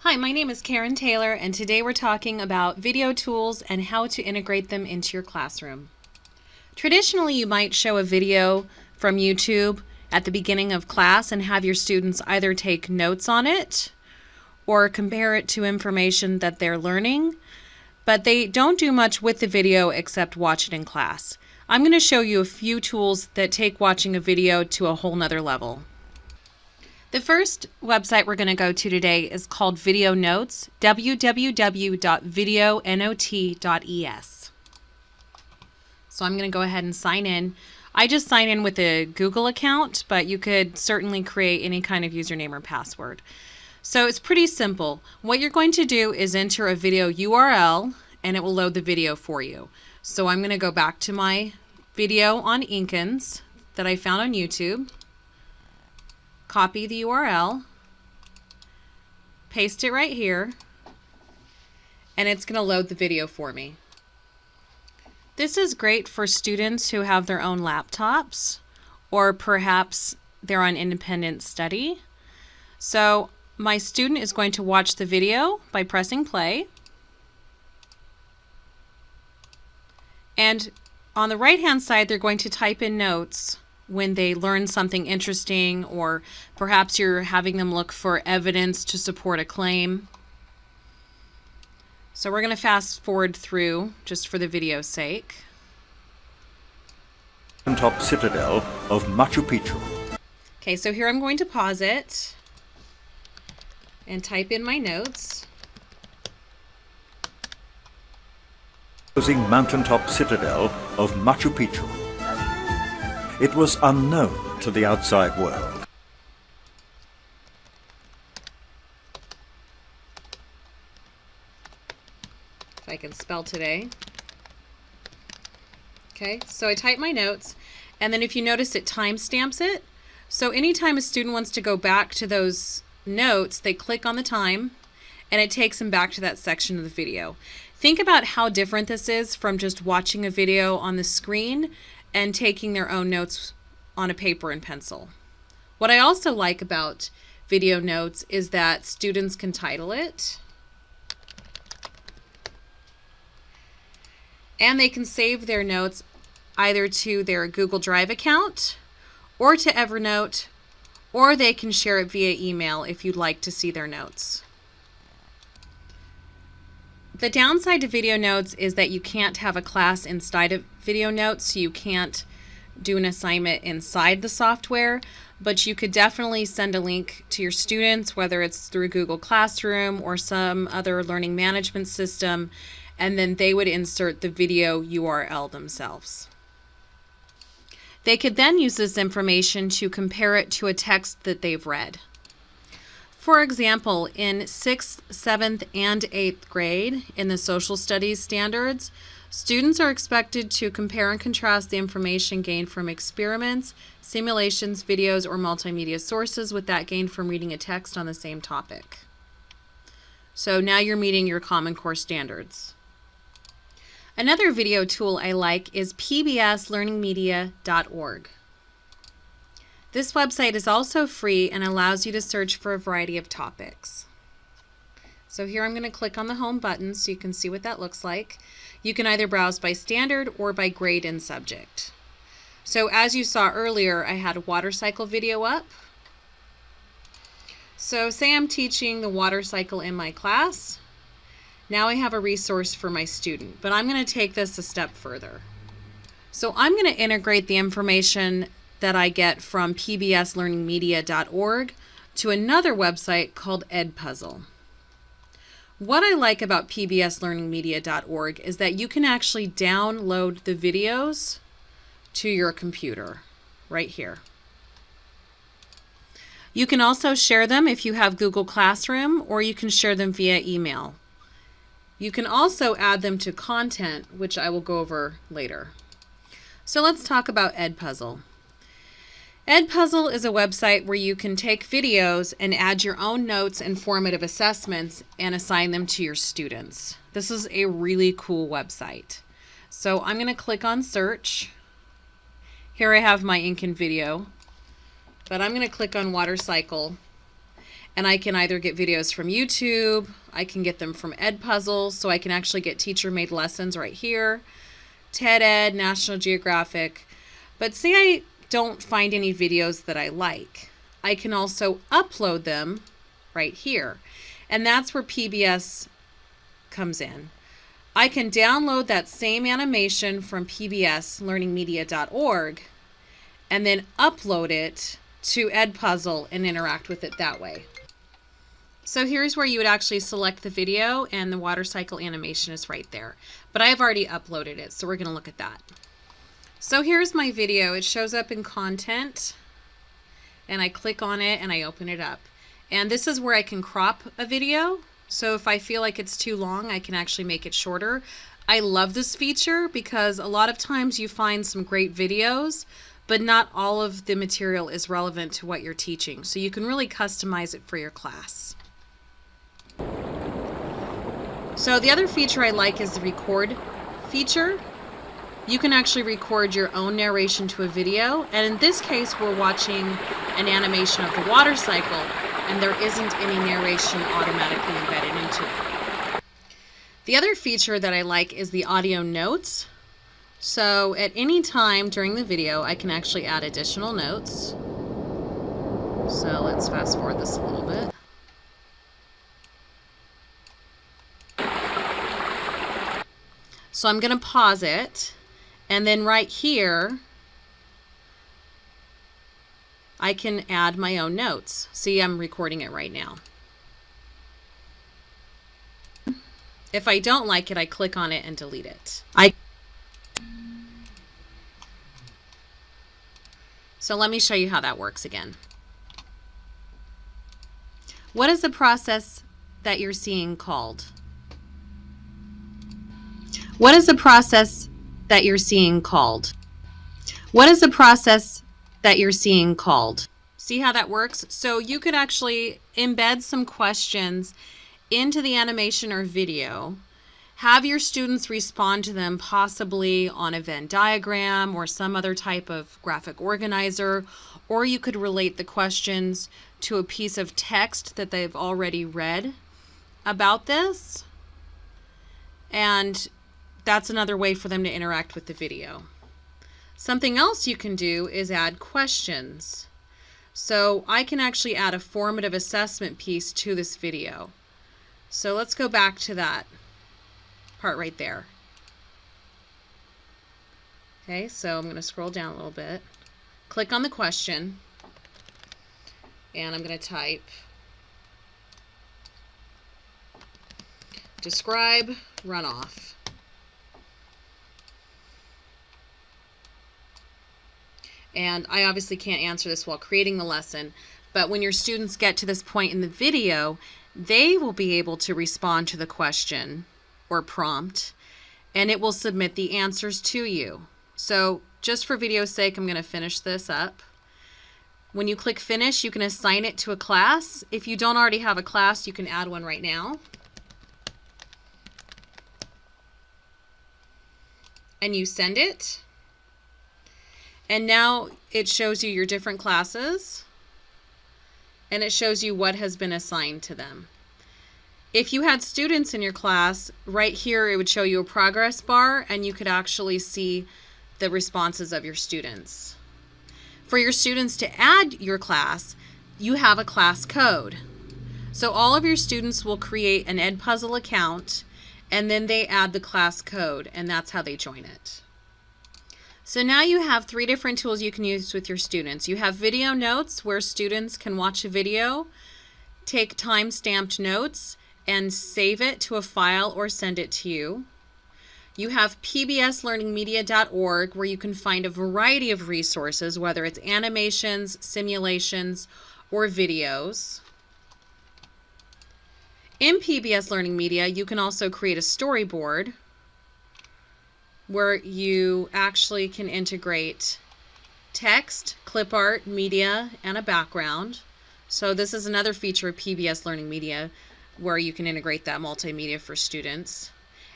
Hi, my name is Karen Taylor, and today we're talking about video tools and how to integrate them into your classroom. Traditionally, you might show a video from YouTube at the beginning of class and have your students either take notes on it or compare it to information that they're learning, but they don't do much with the video except watch it in class. I'm going to show you a few tools that take watching a video to a whole nother level. The first website we're going to go to today is called videonot.es, www.videonot.es. So I'm going to go ahead and sign in. I just sign in with a Google account, but you could certainly create any kind of username or password. So it's pretty simple. What you're going to do is enter a video URL and it will load the video for you. So I'm going to go back to my video on Inkins that I found on YouTube. Copy the URL, paste it right here, and it's going to load the video for me. This is great for students who have their own laptops, or perhaps they're on independent study. So my student is going to watch the video by pressing play. And on the right-hand side, they're going to type in notes when they learn something interesting, or perhaps you're having them look for evidence to support a claim. So we're going to fast forward through just for the video's sake. Top citadel of Machu Picchu. Okay, so here I'm going to pause it and type in my notes. Mountaintop citadel of Machu Picchu. It was unknown to the outside world. If I can spell today. Okay, so I type my notes, and then if you notice it timestamps it. So anytime a student wants to go back to those notes, they click on the time, and it takes them back to that section of the video. Think about how different this is from just watching a video on the screen and taking their own notes on a paper and pencil. What I also like about video notes is that students can title it, and they can save their notes either to their Google Drive account or to Evernote, or they can share it via email if you'd like to see their notes. The downside to video notes is that you can't have a class inside of video notes, so you can't do an assignment inside the software, but you could definitely send a link to your students, whether it's through Google Classroom or some other learning management system, and then they would insert the video URL themselves. They could then use this information to compare it to a text that they've read. For example, in 6th, 7th, and 8th grade in the social studies standards, students are expected to compare and contrast the information gained from experiments, simulations, videos, or multimedia sources with that gained from reading a text on the same topic. So now you're meeting your Common Core standards. Another video tool I like is pbslearningmedia.org. This website is also free and allows you to search for a variety of topics. So here I'm going to click on the home button so you can see what that looks like. You can either browse by standard or by grade and subject. So as you saw earlier, I had a water cycle video up. So say I'm teaching the water cycle in my class. Now I have a resource for my student, but I'm going to take this a step further. So I'm going to integrate the information that I get from pbslearningmedia.org to another website called Edpuzzle. What I like about pbslearningmedia.org is that you can actually download the videos to your computer right here. You can also share them if you have Google Classroom, or you can share them via email. You can also add them to content, which I will go over later. So let's talk about Edpuzzle. Edpuzzle is a website where you can take videos and add your own notes and formative assessments and assign them to your students. This is a really cool website. So I'm going to click on search. Here I have my Inkin video, but I'm going to click on water cycle. And I can either get videos from YouTube, I can get them from Edpuzzle, so I can actually get teacher-made lessons right here, TED Ed, National Geographic. But say I don't find any videos that I like, I can also upload them right here. And that's where PBS comes in. I can download that same animation from PBS, learningmedia.org, and then upload it to Edpuzzle and interact with it that way. So here's where you would actually select the video, and the water cycle animation is right there. But I've already uploaded it, so we're going to look at that. So here's my video. It shows up in content, and I click on it and I open it up. And this is where I can crop a video. So if I feel like it's too long, I can actually make it shorter. I love this feature because a lot of times you find some great videos, but not all of the material is relevant to what you're teaching. So you can really customize it for your class. So the other feature I like is the record feature. You can actually record your own narration to a video, and in this case we're watching an animation of the water cycle, and there isn't any narration automatically embedded into it. The other feature that I like is the audio notes. So at any time during the video I can actually add additional notes. So let's fast forward this a little bit. So I'm going to pause it, and then right here I can add my own notes. See, I'm recording it right now. If I don't like it, I click on it and delete it. So let me show you how that works again. What is the process that you're seeing called? What is the process that you're seeing called? What is the process that you're seeing called? See how that works? So you could actually embed some questions into the animation or video, have your students respond to them possibly on a Venn diagram or some other type of graphic organizer, or you could relate the questions to a piece of text that they've already read about this, and that's another way for them to interact with the video. Something else you can do is add questions. So I can actually add a formative assessment piece to this video. So let's go back to that part right there. Okay, so I'm going to scroll down a little bit, click on the question, and I'm going to type describe runoff. And I obviously can't answer this while creating the lesson, but when your students get to this point in the video, they will be able to respond to the question or prompt, and it will submit the answers to you. So just for video's sake, I'm going to finish this up. When you click finish, you can assign it to a class. If you don't already have a class, you can add one right now. And you send it. And now it shows you your different classes, and it shows you what has been assigned to them. If you had students in your class, right here it would show you a progress bar, and you could actually see the responses of your students. For your students to add your class, you have a class code. So all of your students will create an Edpuzzle account, and then they add the class code, and that's how they join it. So now you have 3 different tools you can use with your students. You have video notes, where students can watch a video, take time-stamped notes, and save it to a file or send it to you. You have pbslearningmedia.org, where you can find a variety of resources, whether it's animations, simulations, or videos. In PBS Learning Media, you can also create a storyboard, where you actually can integrate text, clip art, media, and a background. So this is another feature of PBS Learning Media, where you can integrate that multimedia for students.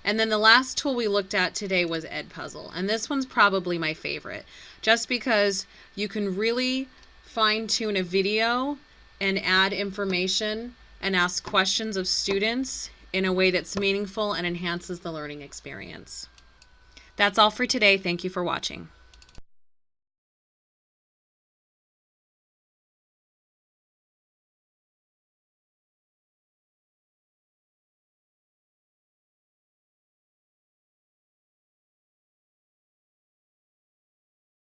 And then the last tool we looked at today was Edpuzzle, and this one's probably my favorite, just because you can really fine-tune a video and add information and ask questions of students in a way that's meaningful and enhances the learning experience. That's all for today. Thank you for watching.